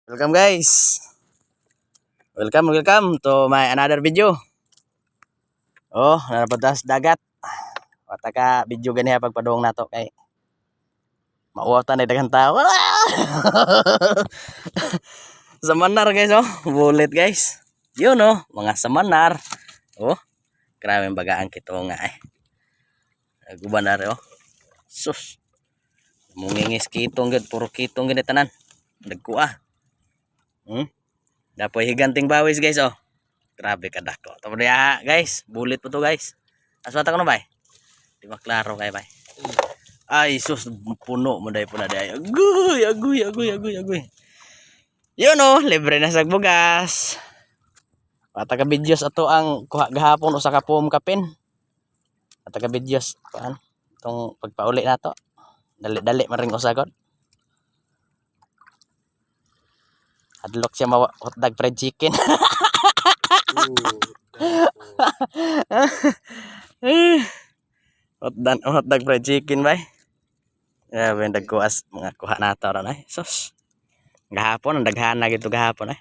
Welcome guys. Welcome to my another video. Oh, napatas dagat. Wata ka video gani pagpadong nato kay mauwatan na daghang tao. Samanar guys oh, bulit guys. Yun oh, mga samanar. Oh, grabe bagaan kito nga Gubanar oh. Sus. Mungingis kitong gud, puro kitong gani tanan. Nagkuha. Dapoy higanting bawis guys oh. Grabe kadako. Tapos ya guys, bulit po to guys. Aswata ko na bay. Di maklaro kay bay. Ay sus puno mo dai puna dai. Agoy. Yun oh, libre na sa bugas. Mata ka videos ato ang kuha gahapon usa ka pum kapin. Mata ka videos paan tong pagpauli nato. Dali maring usagod. Adlock siya mawa hotdog fried chicken. hotdog fried chicken bay. Ya ben dagkuas mga kuha nato ra nay. Sus. Gahapon ang daghan na gito gahapon